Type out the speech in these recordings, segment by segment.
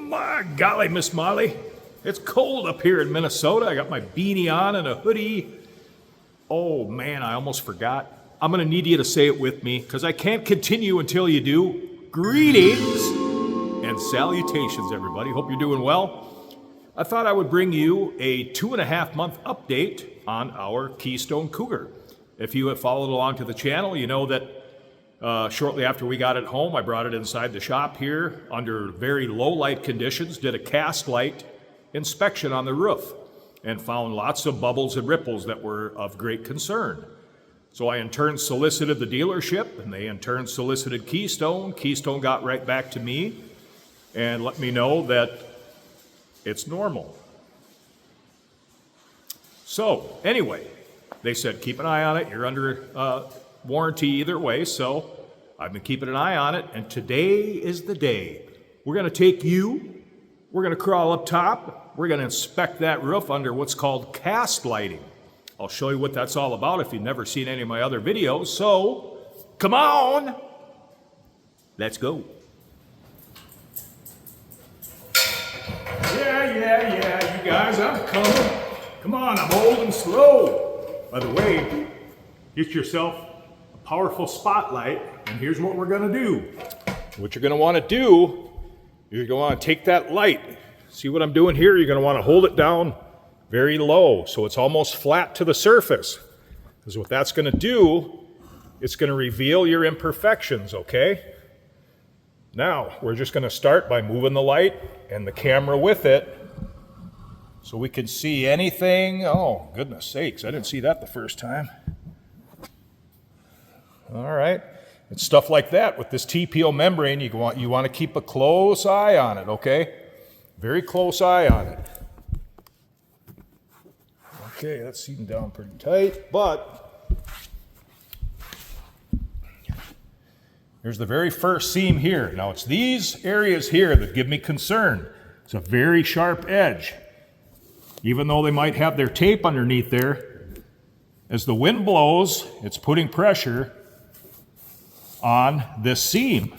My golly, Miss Molly. It's cold up here in Minnesota. I got my beanie on and a hoodie. Oh man, I almost forgot. I'm gonna need you to say it with me because I can't continue until you do. Greetings and salutations, everybody. Hope you're doing well. I thought I would bring you a 2.5-month update on our Keystone Cougar. If you have followed along to the channel, you know that shortly after we got it home, I brought it inside the shop here under very low light conditions, did a cast light inspection on the roof, and found lots of bubbles and ripples that were of great concern. So I in turn solicited the dealership, and they in turn solicited Keystone. Keystone got right back to me and let me know that it's normal. So anyway, they said keep an eye on it. You're under warranty either way, so I've been keeping an eye on it, and today is the day. We're going to take you, we're going to crawl up top, we're going to inspect that roof under what's called cast lighting. I'll show you what that's all about if you've never seen any of my other videos, so come on, let's go. Yeah, you guys, I'm coming. Come on, I'm old and slow. By the way, get yourself a powerful spotlight, and here's what we're gonna do. What you're gonna wanna do, you're gonna wanna take that light. See what I'm doing here? You're gonna wanna hold it down very low, so it's almost flat to the surface. Because what that's gonna do, it's gonna reveal your imperfections, okay? Now, we're just gonna start by moving the light and the camera with it so we can see anything. Oh, goodness sakes, I didn't see that the first time. All right, it's stuff like that with this TPO membrane. You want to keep a close eye on it, okay? Very close eye on it. Okay, that's seating down pretty tight, but here's the very first seam here. Now it's these areas here that give me concern. It's a very sharp edge. Even though they might have their tape underneath there, as the wind blows, it's putting pressure on this seam.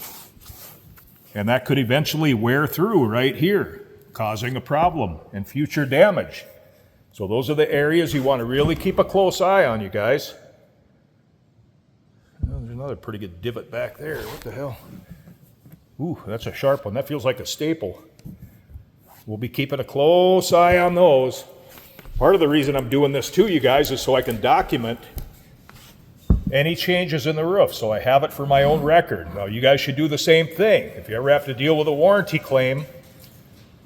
And that could eventually wear through right here, causing a problem and future damage. So those are the areas you want to really keep a close eye on, you guys. Oh, there's another pretty good divot back there. What the hell? Ooh, that's a sharp one. That feels like a staple. We'll be keeping a close eye on those. Part of the reason I'm doing this too, you guys, is so I can document any changes in the roof, so I have it for my own record. Now, you guys should do the same thing. If you ever have to deal with a warranty claim,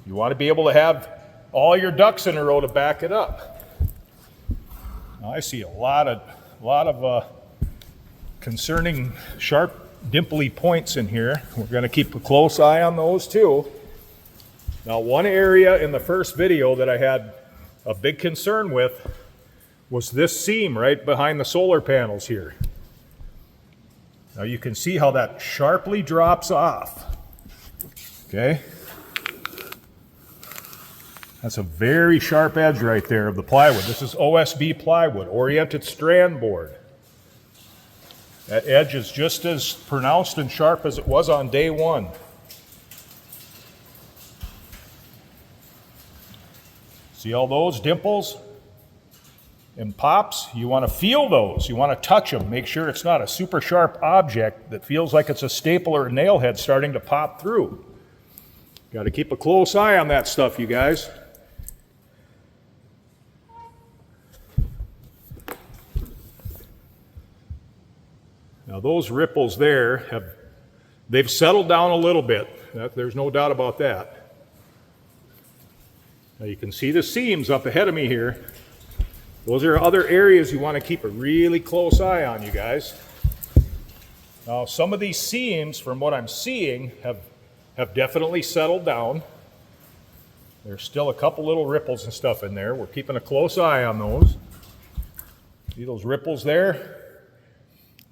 you want to be able to have all your ducks in a row to back it up. Now, I see a lot of concerning sharp, dimply points in here. We're going to keep a close eye on those too. Now, one area in the first video that I had a big concern with was this seam right behind the solar panels here. Now you can see how that sharply drops off. Okay? That's a very sharp edge right there of the plywood. This is OSB plywood, oriented strand board. That edge is just as pronounced and sharp as it was on day one. See all those dimples and pops? You want to feel those. You want to touch them. Make sure it's not a super sharp object that feels like it's a staple or a nail head starting to pop through. Got to keep a close eye on that stuff, you guys. Now those ripples there, they've settled down a little bit. There's no doubt about that. Now you can see the seams up ahead of me here. Those are other areas you want to keep a really close eye on, you guys. Now some of these seams, from what I'm seeing, have definitely settled down. There's still a couple little ripples and stuff in there. We're keeping a close eye on those. See those ripples there?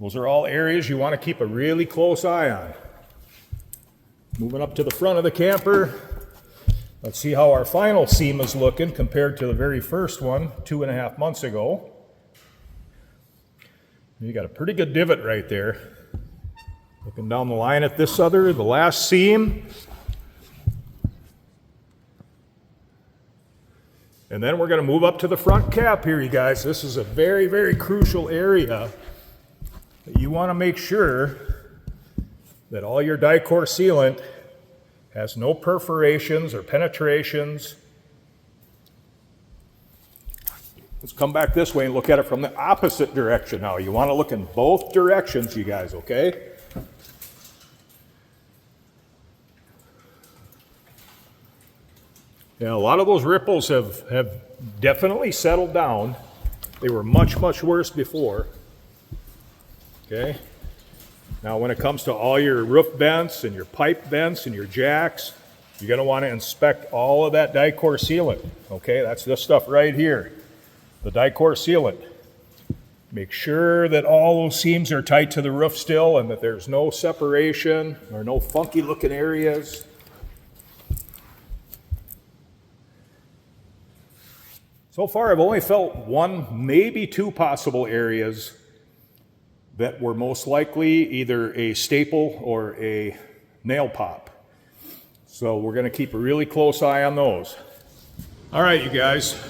Those are all areas you want to keep a really close eye on. Moving up to the front of the camper. Let's see how our final seam is looking compared to the very first one 2.5 months ago. You got a pretty good divot right there. Looking down the line at this the last seam. And then we're going to move up to the front cap here, you guys. This is a very, very crucial area that you want to make sure that all your Dicor sealant has no perforations or penetrations. Let's come back this way and look at it from the opposite direction now. You want to look in both directions, you guys, okay? Yeah, a lot of those ripples have definitely settled down. They were much, much worse before. Okay? Now when it comes to all your roof vents and your pipe vents and your jacks, you're going to want to inspect all of that Dicor sealant. Okay, that's this stuff right here. The Dicor sealant. Make sure that all those seams are tight to the roof still and that there's no separation or no funky looking areas. So far, I've only felt one, maybe two possible areas that were most likely either a staple or a nail pop. So we're going to keep a really close eye on those. All right, you guys.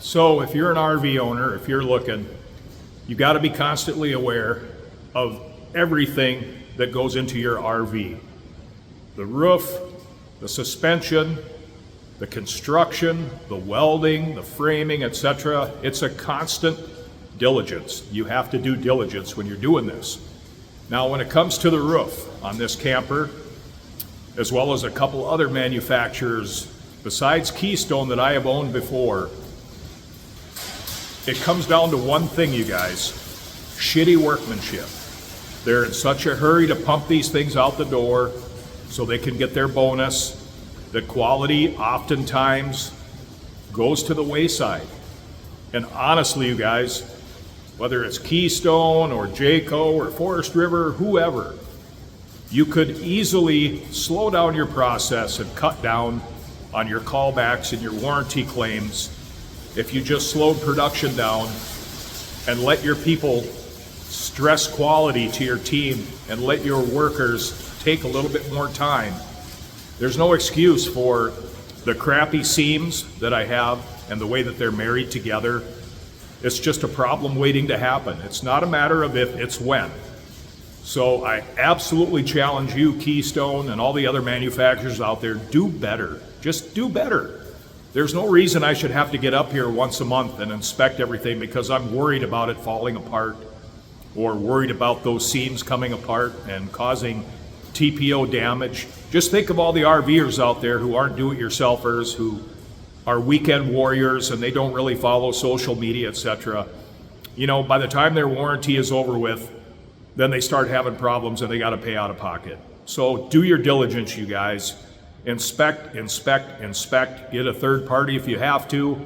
So if you're an RV owner, if you're looking, you got to be constantly aware of everything that goes into your RV. The roof, the suspension, the construction, the welding, the framing, etc. It's a constant diligence. You have to do diligence when you're doing this. Now, when it comes to the roof on this camper, as well as a couple other manufacturers besides Keystone that I have owned before, it comes down to one thing, you guys: shitty workmanship. They're in such a hurry to pump these things out the door so they can get their bonus. The quality oftentimes goes to the wayside. And honestly, you guys, whether it's Keystone or Jayco or Forest River, whoever, you could easily slow down your process and cut down on your callbacks and your warranty claims if you just slowed production down and let your people stress quality to your team and let your workers take a little bit more time. There's no excuse for the crappy seams that I have and the way that they're married together. It's just a problem waiting to happen. It's not a matter of if, it's when. So I absolutely challenge you, Keystone, and all the other manufacturers out there, do better. Just do better. There's no reason I should have to get up here once a month and inspect everything because I'm worried about it falling apart or worried about those seams coming apart and causing TPO damage. Just think of all the RVers out there who aren't do-it-yourselfers, who are weekend warriors and they don't really follow social media, etc. You know, by the time their warranty is over with, then they start having problems and they got to pay out of pocket. So do your diligence, you guys. Inspect, inspect, inspect. Get a third party if you have to.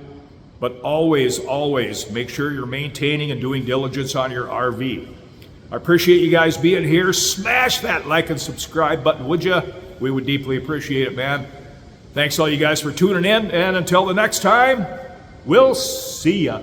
But always, always make sure you're maintaining and doing diligence on your RV. I appreciate you guys being here. Smash that like and subscribe button, would you? We would deeply appreciate it, man. Thanks all you guys for tuning in, and until the next time, we'll see ya.